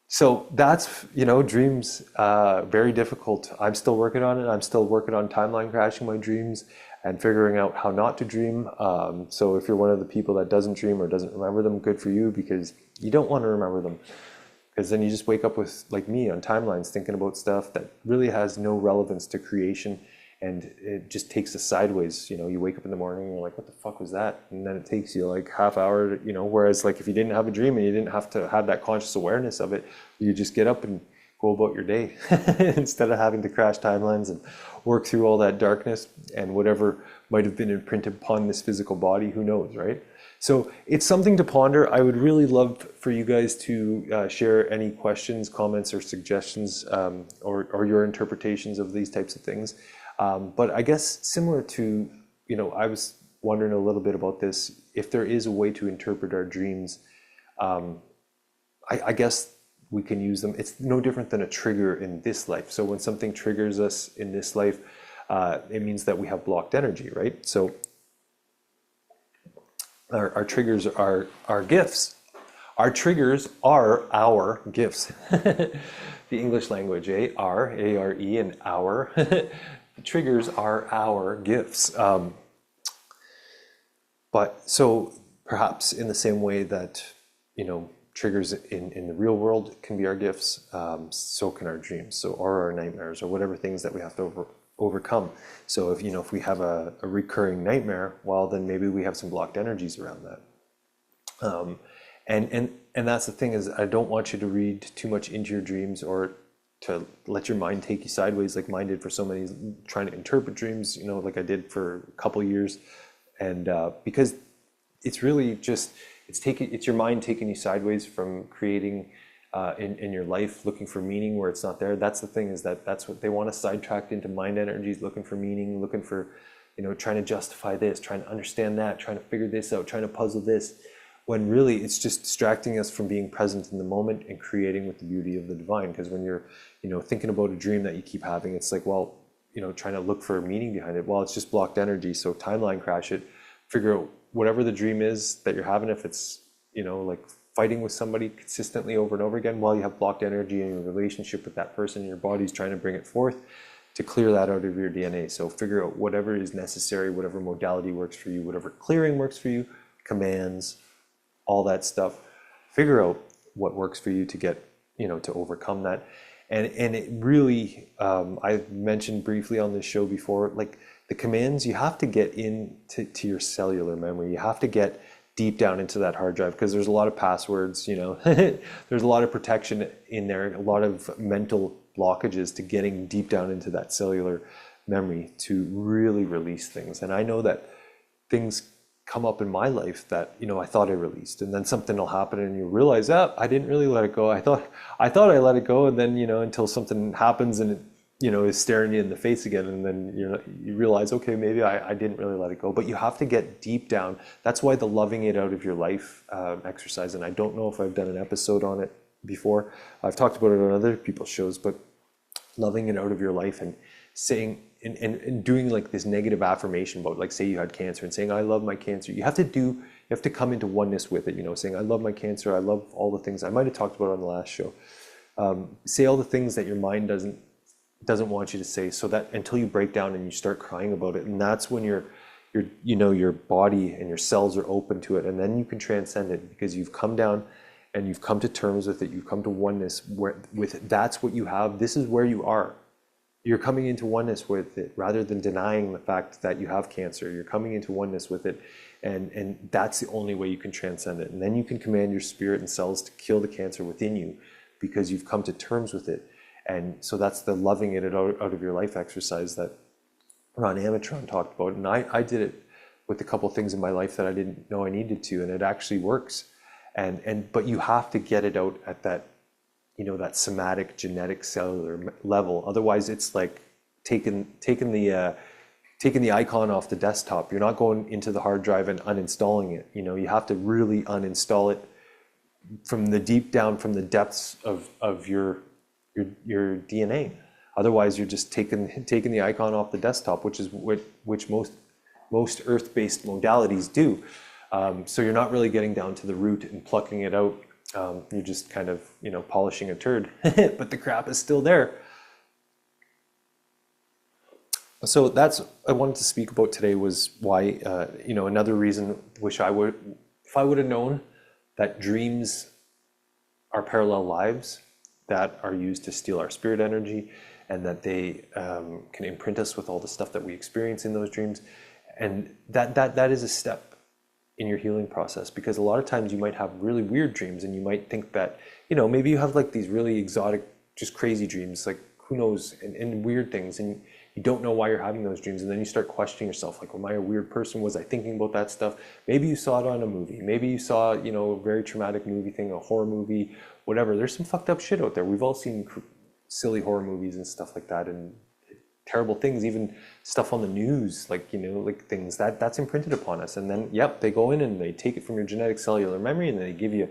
So that's, dreams, very difficult. I'm still working on it. I'm still working on timeline crashing my dreams and figuring out how not to dream. So if you're one of the people that doesn't dream or doesn't remember them, good for you, because you don't want to remember them. Because then you just wake up with, like me, on timelines thinking about stuff that really has no relevance to creation, and it just takes us sideways. You wake up in the morning and you're like, what the fuck was that? And then it takes you like half hour, whereas like if you didn't have a dream and you didn't have to have that conscious awareness of it, you just get up and go about your day instead of having to crash timelines and work through all that darkness and whatever might have been imprinted upon this physical body, who knows, right? So it's something to ponder. I would really love for you guys to share any questions, comments, or suggestions, or your interpretations of these types of things. But I guess similar to, I was wondering a little bit about this, if there is a way to interpret our dreams, I guess we can use them. It's no different than a trigger in this life. So when something triggers us in this life, it means that we have blocked energy, right? So our triggers are our gifts. Our triggers are our gifts. The English language, A-R-E, and our. The triggers are our gifts. But so perhaps in the same way that, triggers in the real world can be our gifts, so can our dreams, or our nightmares, or whatever things that we have to overcome. So if we have a recurring nightmare, well, then maybe we have some blocked energies around that. And that's the thing, is I don't want you to read too much into your dreams, or to let your mind take you sideways like mine did for so many, trying to interpret dreams, like I did for a couple of years. And because it's really just, it's your mind taking you sideways from creating in your life, looking for meaning where it's not there. That's the thing, is that's what they want us sidetracked into, mind energies, looking for meaning, looking for, trying to justify this, trying to understand that, trying to figure this out, trying to puzzle this, when really it's just distracting us from being present in the moment and creating with the beauty of the divine. Because when you're, thinking about a dream that you keep having, it's like, well, trying to look for a meaning behind it. Well, it's just blocked energy. So timeline crash it, figure out whatever the dream is that you're having, if it's, like fighting with somebody consistently over and over again, while you have blocked energy in your relationship with that person, your body's trying to bring it forth to clear that out of your DNA. So figure out whatever is necessary, whatever modality works for you, whatever clearing works for you, commands, all that stuff. Figure out what works for you to get, to overcome that. And it really, I mentioned briefly on this show before, like the commands, you have to get into your cellular memory. You have to get deep down into that hard drive, because there's a lot of passwords, there's a lot of protection in there, a lot of mental blockages to getting deep down into that cellular memory to really release things. And I know that things come up in my life that, I thought I released, and then something will happen and you realize, I didn't really let it go. I thought I let it go. And then, until something happens and it, is staring you in the face again. And then, you realize, okay, maybe I didn't really let it go. But you have to get deep down. That's why the loving it out of your life exercise. And I don't know if I've done an episode on it before. I've talked about it on other people's shows, but loving it out of your life and saying, and doing like this negative affirmation about, like, say you had cancer, and saying, I love my cancer. You have to come into oneness with it, saying, I love my cancer. I love all the things I might have talked about on the last show. Say all the things that your mind doesn't want you to say, so that until you break down and you start crying about it. And that's when your body and your cells are open to it. And then you can transcend it, because you've come down and you've come to terms with it. You've come to oneness with it. That's what you have. This is where you are. You're coming into oneness with it, rather than denying the fact that you have cancer. You're coming into oneness with it. And that's the only way you can transcend it. And then you can command your spirit and cells to kill the cancer within you, because you've come to terms with it. And so that's the loving it out of your life exercise that Ron Amatron talked about. And I did it with a couple of things in my life that I didn't know I needed to, and it actually works. But you have to get it out at that, that somatic, genetic, cellular level. Otherwise, it's like taking the icon off the desktop. You're not going into the hard drive and uninstalling it. You have to really uninstall it from the deep down, from the depths of your DNA. Otherwise, you're just taking the icon off the desktop, which is which most earth-based modalities do. So you're not really getting down to the root and plucking it out. You're just kind of polishing a turd, but the crap is still there. So that's I wanted to speak about today, was why another reason if I would have known that dreams are parallel lives that are used to steal our spirit energy, and that they can imprint us with all the stuff that we experience in those dreams. And that is a step in your healing process, because a lot of times you might have really weird dreams, and you might think that, maybe you have like these really exotic, just crazy dreams, like who knows, and weird things, and you don't know why you're having those dreams. And then you start questioning yourself, like, am I a weird person? Was I thinking about that stuff? Maybe you saw it on a movie. Maybe you saw, a very traumatic movie thing, a horror movie, whatever. There's some fucked up shit out there. We've all seen silly horror movies and stuff like that, and terrible things, even stuff on the news, like, like things that's imprinted upon us. And then, they go in and they take it from your genetic cellular memory, and they give you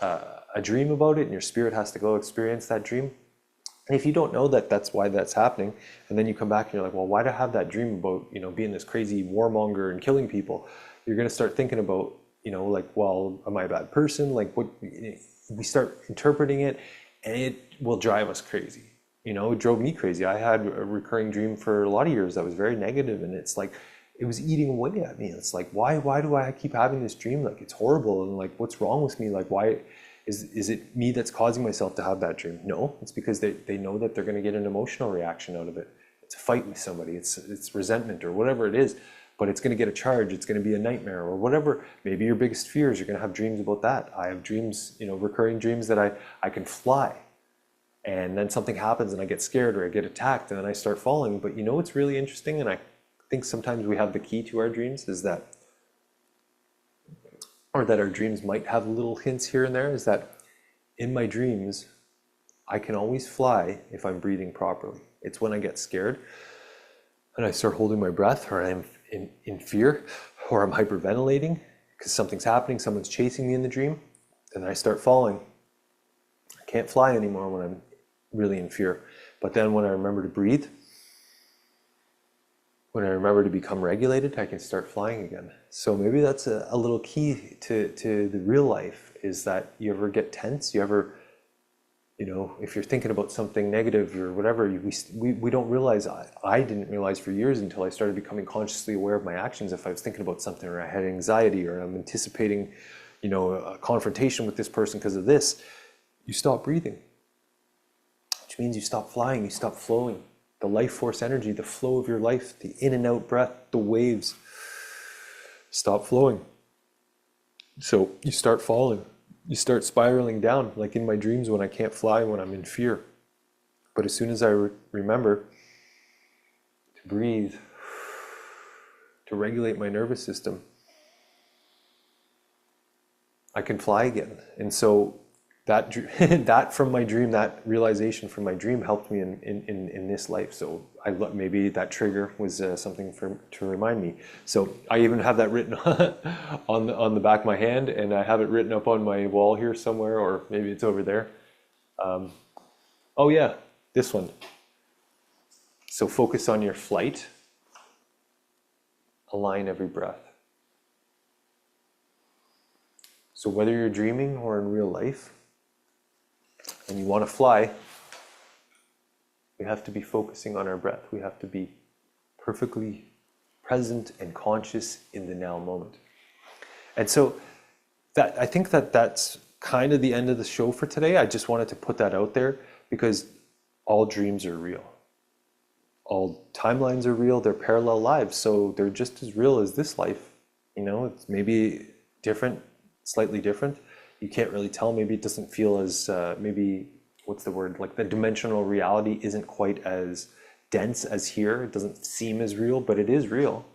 a dream about it, and your spirit has to go experience that dream. And if you don't know that that's why that's happening, and then you come back and you're like, well, why do I have that dream about, being this crazy warmonger and killing people? You're going to start thinking about, like, well, am I a bad person? Like, what? We start interpreting it, and it will drive us crazy. It drove me crazy. I had a recurring dream for a lot of years that was very negative, and it's like, it was eating away at me. It's like, why do I keep having this dream? Like, it's horrible, and like, what's wrong with me? Like, why is it me that's causing myself to have that dream? No, it's because they know that they're going to get an emotional reaction out of it. It's a fight with somebody. It's resentment or whatever it is, but it's going to get a charge. It's going to be a nightmare or whatever. Maybe your biggest fears, you're going to have dreams about that. I have dreams, recurring dreams that I can fly, and then something happens and I get scared or I get attacked, and then I start falling. But what's really interesting, and I think sometimes we have the key to our dreams, is that, or that our dreams might have little hints here and there, is that in my dreams, I can always fly if I'm breathing properly. It's when I get scared and I start holding my breath, or I'm in fear, or I'm hyperventilating because something's happening, someone's chasing me in the dream, and I start falling. I can't fly anymore when I'm really in fear. But then when I remember to breathe, when I remember to become regulated, I can start flying again. So maybe that's a little key to the real life, is that you ever get tense, you ever, if you're thinking about something negative or whatever, we don't realize, I didn't realize for years until I started becoming consciously aware of my actions. If I was thinking about something, or I had anxiety, or I'm anticipating, a confrontation with this person because of this, you stop breathing, which means you stop flying, you stop flowing. The life force energy, the flow of your life, the in and out breath, the waves stop flowing. So you start falling. You start spiraling down, like in my dreams when I can't fly, when I'm in fear. But as soon as I remember to breathe, to regulate my nervous system, I can fly again. And so that from my dream, that realization from my dream helped me in this life. So maybe that trigger was something to remind me. So I even have that written on the back of my hand, and I have it written up on my wall here somewhere, or maybe it's over there. Oh yeah, this one. So focus on your flight. Align every breath. So whether you're dreaming or in real life, and you want to fly, we have to be focusing on our breath. We have to be perfectly present and conscious in the now moment. And so I think that's kind of the end of the show for today. I just wanted to put that out there, because all dreams are real. All timelines are real. They're parallel lives. So they're just as real as this life. It's maybe different, slightly different. You can't really tell. Maybe it doesn't feel as, what's the word? Like the dimensional reality isn't quite as dense as here. It doesn't seem as real, but it is real.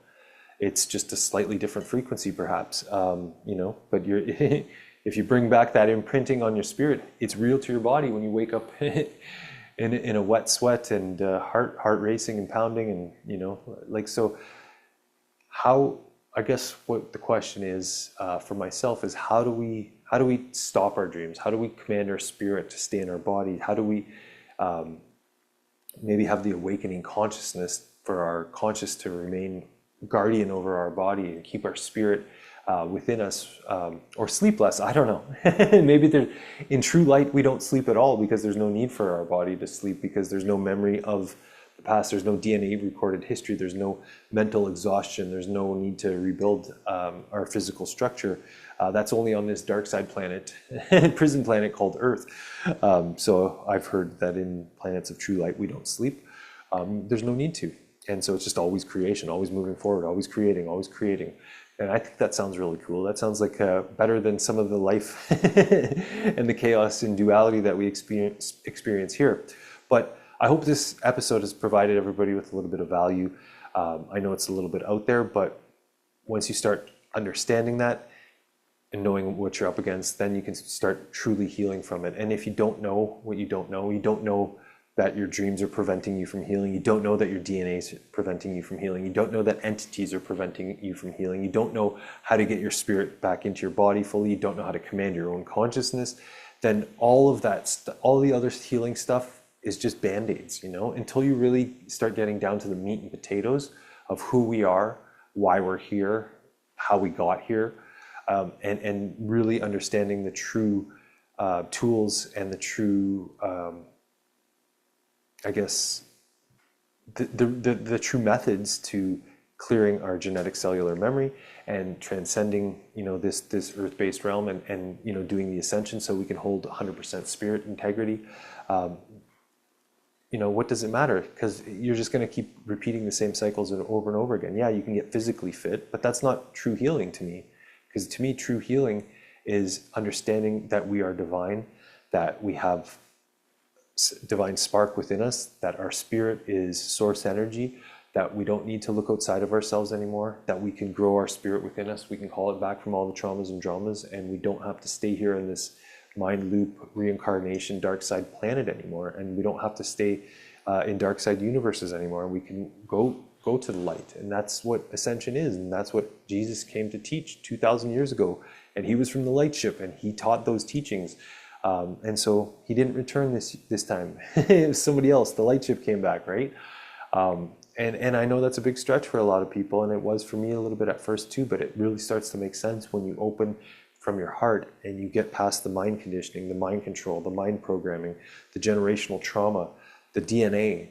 It's just a slightly different frequency, perhaps, but if you bring back that imprinting on your spirit, it's real to your body when you wake up in a wet sweat and heart racing and pounding, and, so how, I guess what the question is for myself is, how do we stop our dreams? How do we command our spirit to stay in our body? How do we maybe have the awakening consciousness for our conscious to remain guardian over our body and keep our spirit within us, or sleep less? I don't know. Maybe in true light, we don't sleep at all, because there's no need for our body to sleep, because there's no memory of the past. There's no DNA recorded history. There's no mental exhaustion. There's no need to rebuild our physical structure. That's only on this dark side planet, prison planet called Earth. So I've heard that in planets of true light, we don't sleep. There's no need to. And so it's just always creation, always moving forward, always creating, always creating. And I think that sounds really cool. That sounds like better than some of the life and the chaos and duality that we experience here. But I hope this episode has provided everybody with a little bit of value. I know it's a little bit out there, but once you start understanding that and knowing what you're up against, then you can start truly healing from it. And if you don't know what you don't know that your dreams are preventing you from healing, you don't know that your DNA is preventing you from healing, you don't know that entities are preventing you from healing, you don't know how to get your spirit back into your body fully, you don't know how to command your own consciousness, then all of that, all the other healing stuff is just band-aids, until you really start getting down to the meat and potatoes of who we are, why we're here, how we got here, and really understanding the true tools and the true, I guess, the true methods to clearing our genetic cellular memory and transcending, this earth-based realm, and doing the ascension so we can hold 100% spirit integrity. What does it matter? Because you're just going to keep repeating the same cycles over and over again. Yeah, you can get physically fit, but that's not true healing to me. Because to me, true healing is understanding that we are divine, that we have divine spark within us, that our spirit is source energy, that we don't need to look outside of ourselves anymore, that we can grow our spirit within us, we can call it back from all the traumas and dramas, and we don't have to stay here in this mind loop, reincarnation, dark side planet anymore, and we don't have to stay in dark side universes anymore. We can go to the light, and that's what ascension is, and that's what Jesus came to teach 2,000 years ago, and he was from the light ship, and he taught those teachings. And so he didn't return this time. It was somebody else. The light ship came back, right? And I know that's a big stretch for a lot of people, and it was for me a little bit at first too, but it really starts to make sense when you open from your heart and you get past the mind conditioning, the mind control, the mind programming, the generational trauma, the DNA.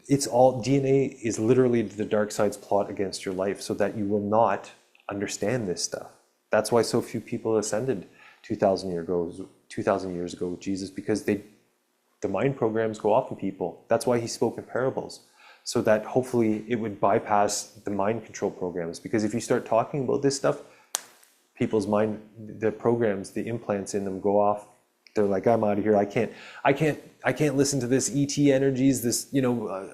It's all, DNA is literally the dark side's plot against your life so that you will not understand this stuff. That's why so few people ascended 2,000 years ago with Jesus, because the mind programs go off in people. That's why he spoke in parables, so that hopefully it would bypass the mind control programs. Because if you start talking about this stuff, people's mind, the programs, the implants in them go off. They're like, I'm out of here. I can't listen to this ET energies, this,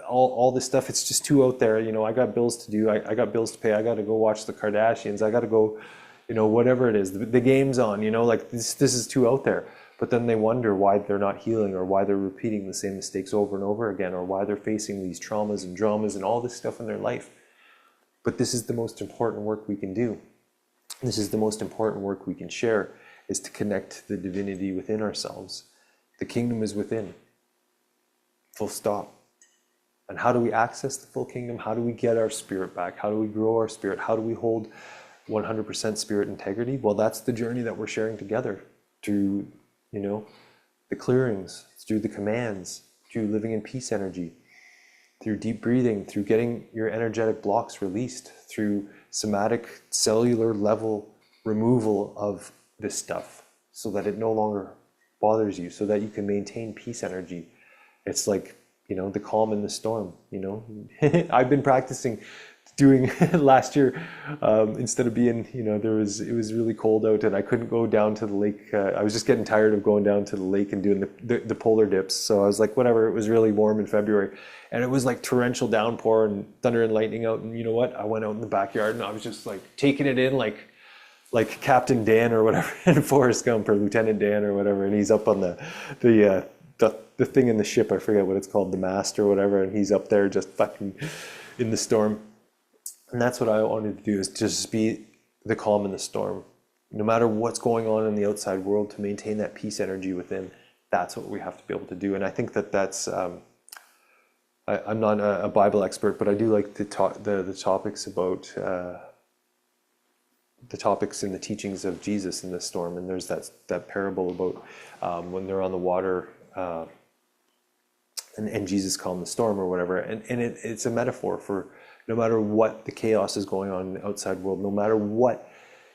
all this stuff. It's just too out there. I got bills to do. I got bills to pay. I got to go watch the Kardashians. I got to go, whatever it is, the game's on, like this is too out there. But then they wonder why they're not healing, or why they're repeating the same mistakes over and over again, or why they're facing these traumas and dramas and all this stuff in their life. But this is the most important work we can do. This is the most important work we can share, is to connect to the divinity within ourselves. The kingdom is within. Full stop. And how do we access the full kingdom? How do we get our spirit back? How do we grow our spirit? How do we hold 100% spirit integrity? Well, that's the journey that we're sharing together through, the clearings, through the commands, through living in peace energy, through deep breathing, through getting your energetic blocks released, through somatic cellular level removal of this stuff so that it no longer bothers you, so that you can maintain peace energy. It's like, the calm in the storm, I've been practicing doing last year, instead of being, it was really cold out and I couldn't go down to the lake. I was just getting tired of going down to the lake and doing the polar dips. So I was like, whatever, it was really warm in February and it was like torrential downpour and thunder and lightning out. And you know what? I went out in the backyard and I was just like taking it in like Captain Dan or whatever, and Forrest Gump, or Lieutenant Dan or whatever. And he's up on the thing in the ship. I forget what it's called, the mast or whatever. And he's up there just fucking in the storm. And that's what I wanted to do, is just be the calm in the storm. No matter what's going on in the outside world, to maintain that peace energy within, that's what we have to be able to do. And I think that's, I'm not a Bible expert, but I do like the topics about, the topics in the teachings of Jesus in the storm. And there's that parable about when they're on the water, and Jesus calmed the storm or whatever. And it's a metaphor for, no matter what the chaos is going on in the outside world, no matter what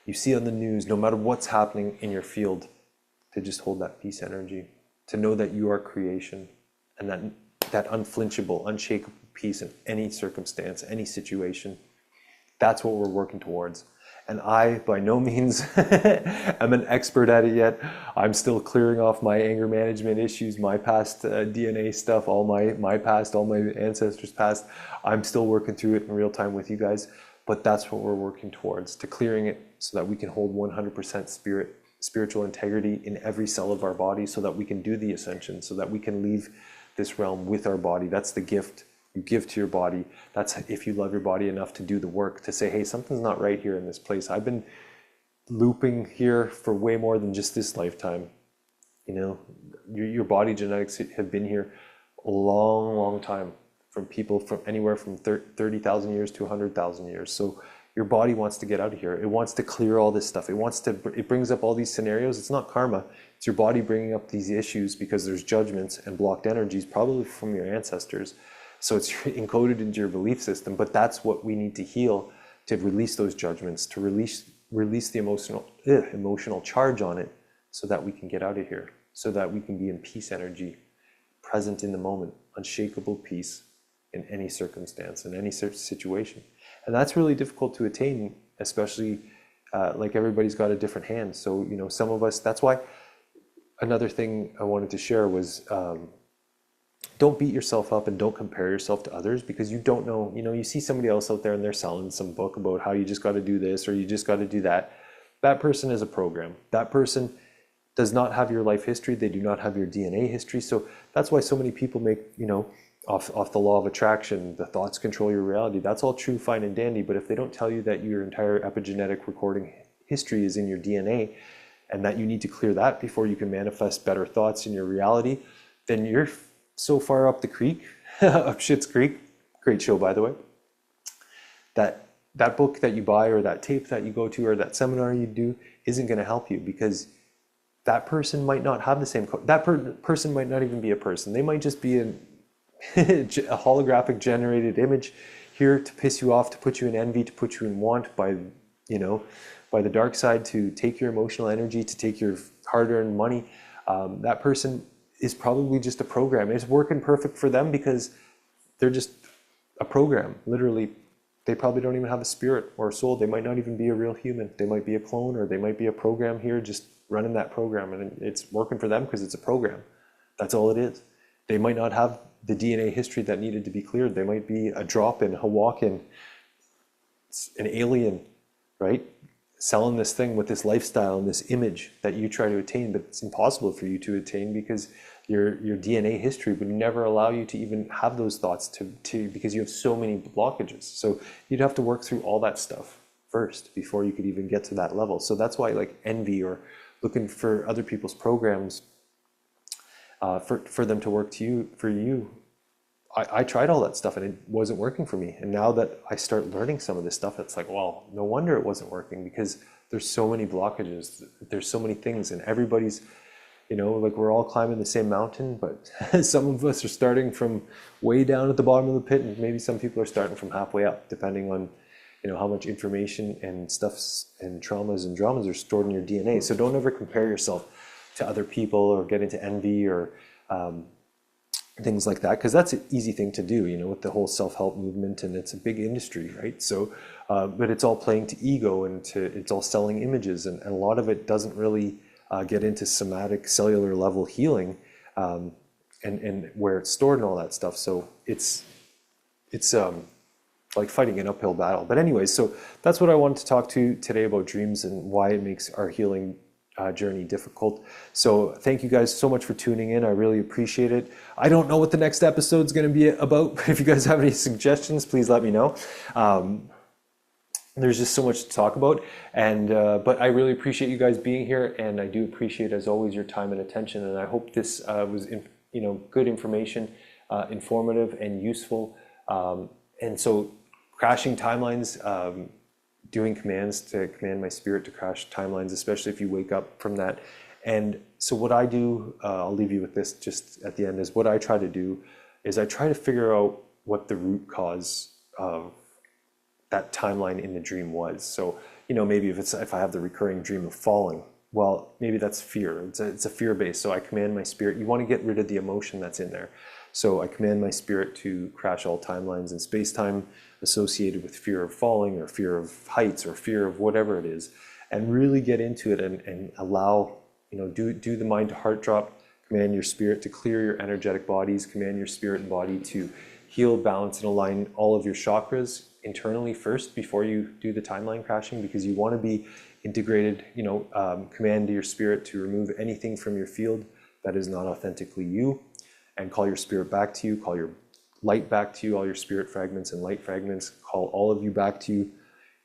you see on the news, no matter what's happening in your field, to just hold that peace energy, to know that you are creation, and that unflinchable, unshakable peace in any circumstance, any situation. That's what we're working towards. And I, by no means, am an expert at it yet. I'm still clearing off my anger management issues, my past DNA stuff, all my past, all my ancestors' past. I'm still working through it in real time with you guys. But that's what we're working towards, to clearing it so that we can hold 100% spiritual integrity in every cell of our body, so that we can do the ascension, so that we can leave this realm with our body. That's the gift you give to your body. That's if you love your body enough to do the work, to say, hey, something's not right here in this place. I've been looping here for way more than just this lifetime. Your body genetics have been here a long time, from people from anywhere from 30,000 years to 100,000 years. So your body wants to get out of here. It wants to clear all this stuff. It brings up all these scenarios. It's not karma. It's your body bringing up these issues because there's judgments and blocked energies, probably from your ancestors. So it's encoded into your belief system, but that's what we need to heal, to release those judgments, to release the emotional charge on it, so that we can get out of here, so that we can be in peace energy, present in the moment, unshakable peace in any circumstance, in any situation. And that's really difficult to attain, especially like everybody's got a different hand. So, some of us, that's why another thing I wanted to share was, don't beat yourself up and don't compare yourself to others, because you don't know, you see somebody else out there and they're selling some book about how you just got to do this or you just got to do that. That person is a program. That person does not have your life history. They do not have your DNA history. So that's why so many people make, off the law of attraction, the thoughts control your reality. That's all true, fine and dandy. But if they don't tell you that your entire epigenetic recording history is in your DNA, and that you need to clear that before you can manifest better thoughts in your reality, then you're so far up the creek, up Shit's Creek, great show, by the way, that book that you buy or that tape that you go to or that seminar you do isn't going to help you, because that person might not have the same person might not even be a person. They might just be a holographic generated image here to piss you off, to put you in envy, to put you in want by the dark side, to take your emotional energy, to take your hard-earned money. That person is probably just a program. It's working perfect for them because they're just a program. Literally, they probably don't even have a spirit or a soul. They might not even be a real human. They might be a clone, or they might be a program here just running that program, and it's working for them because it's a program. That's all it is. They might not have the DNA history that needed to be cleared. They might be a drop-in, a walk-in, an alien, right? Selling this thing with this lifestyle and this image that you try to attain, but it's impossible for you to attain because your DNA history would never allow you to even have those thoughts because you have so many blockages. So you'd have to work through all that stuff first before you could even get to that level. So that's why, like, envy or looking for other people's programs for them to work for you. I tried all that stuff and it wasn't working for me. And now that I start learning some of this stuff, it's like, well, no wonder it wasn't working, because there's so many blockages. There's so many things, and everybody's, like, we're all climbing the same mountain, but some of us are starting from way down at the bottom of the pit, and maybe some people are starting from halfway up, depending on, how much information and stuffs and traumas and dramas are stored in your DNA. So don't ever compare yourself to other people or get into envy or things like that, because that's an easy thing to do, with the whole self-help movement, and it's a big industry, right? So, but it's all playing to ego, and it's all selling images, and a lot of it doesn't really get into somatic cellular level healing, and where it's stored and all that stuff. So it's like fighting an uphill battle. But anyways, so that's what I wanted to talk to today about dreams and why it makes our healing journey difficult. So thank you guys so much for tuning in. I really appreciate it. I don't know what the next episode is going to be about, but if you guys have any suggestions, please let me know. There's just so much to talk about, and but I really appreciate you guys being here, and I do appreciate, as always, your time and attention. And I hope this was good information, informative and useful. And so crashing timelines, doing commands to command my spirit to crash timelines, especially if you wake up from that. And so what I do, I'll leave you with this just at the end, is what I try to do is I try to figure out what the root cause of that timeline in the dream was. So, maybe if I have the recurring dream of falling, well, maybe that's fear. It's a fear base. So I command my spirit. You want to get rid of the emotion that's in there. So I command my spirit to crash all timelines in space-time associated with fear of falling or fear of heights or fear of whatever it is, and really get into it and allow, do the mind to heart drop, command your spirit to clear your energetic bodies, command your spirit and body to heal, balance, and align all of your chakras internally first before you do the timeline crashing, because you want to be integrated, command your spirit to remove anything from your field that is not authentically you, and call your spirit back to you, call your light back to you, all your spirit fragments and light fragments, call all of you back to you,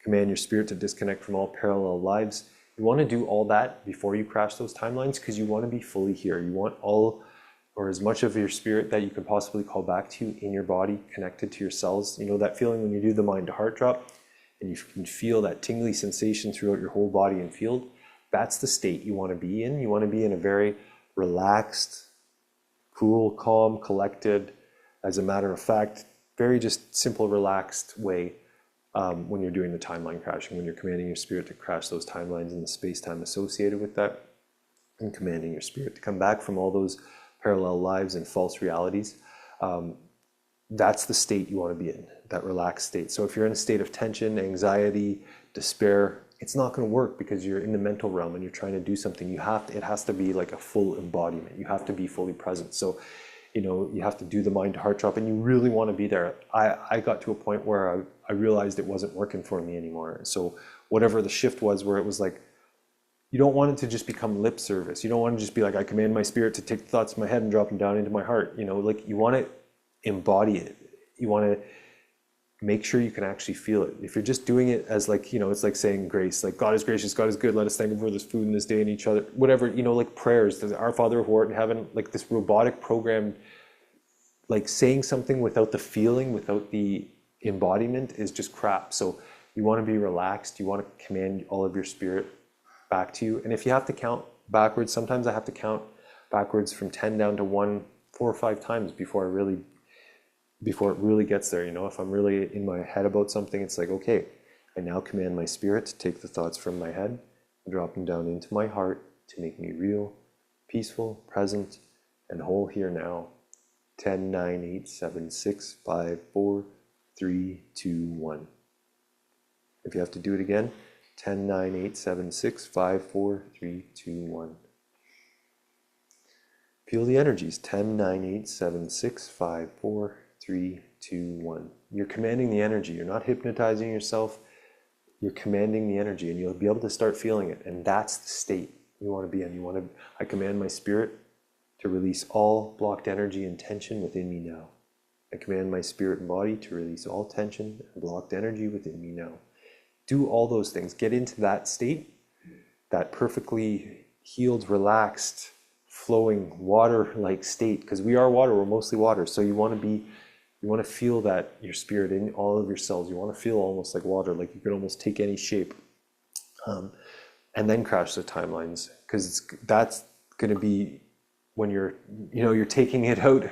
command your spirit to disconnect from all parallel lives. You want to do all that before you crash those timelines, because you want to be fully here. You want all or as much of your spirit that you can possibly call back to you in your body, connected to your cells. That feeling when you do the mind to heart drop and you can feel that tingly sensation throughout your whole body and field. That's the state you want to be in. You want to be in a very relaxed, cool, calm, collected, as a matter of fact, very just simple, relaxed way when you're doing the timeline crashing, when you're commanding your spirit to crash those timelines in the space-time associated with that, and commanding your spirit to come back from all those parallel lives and false realities. That's the state you want to be in, that relaxed state. So if you're in a state of tension, anxiety, despair, it's not going to work because you're in the mental realm and you're trying to do something. It has to be like a full embodiment. You have to be fully present. So, you have to do the mind to heart drop, and you really want to be there. I got to a point where I realized it wasn't working for me anymore. So whatever the shift was, where it was like, you don't want it to just become lip service. You don't want to just be like, I command my spirit to take the thoughts in my head and drop them down into my heart. Like, you want to embody it. You want to make sure you can actually feel it. If you're just doing it as like, it's like saying grace, like God is gracious, God is good, let us thank him for this food and this day and each other, whatever, like prayers, our Father who art in heaven, like this robotic programmed like saying something without the feeling, without the embodiment is just crap. So you want to be relaxed. You want to command all of your spirit back to you. And if you have to count backwards, sometimes I have to count backwards from 10 down to 1 4 or 5 times before it really gets there. You know, if I'm really in my head about something, it's like, okay, I now command my spirit to take the thoughts from my head and drop them down into my heart to make me real, peaceful, present, and whole here now. 10, 9, 8, 7, 6, 5, 4, 3, 2, 1. If you have to do it again, 10, 9, 8, 7, 6, 5, 4, 3, 2, 1. Feel the energies. 10, 9, 8, 7, 6, 5, 4, 3, 2, 1. You're commanding the energy. You're not hypnotizing yourself. You're commanding the energy, and you'll be able to start feeling it. And that's the state you want to be in. I command my spirit to release all blocked energy and tension within me now. I command my spirit and body to release all tension and blocked energy within me now. Do all those things. Get into that state, that perfectly healed, relaxed, flowing, water-like state. Because we are water. We're mostly water. So you want to feel that your spirit in all of your cells. You want to feel almost like water, like you can almost take any shape. And then crash the timelines, because that's going to be when you're taking it out.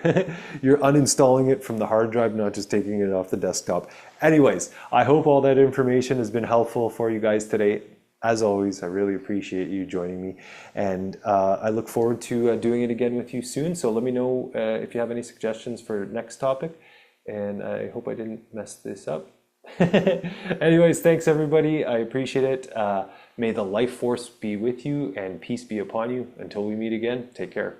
You're uninstalling it from the hard drive, not just taking it off the desktop. Anyways, I hope all that information has been helpful for you guys today. As always, I really appreciate you joining me, and I look forward to doing it again with you soon. So let me know if you have any suggestions for next topic, and I hope I didn't mess this up. Anyways, thanks everybody. I appreciate it. May the life force be with you and peace be upon you. Until we meet again, take care.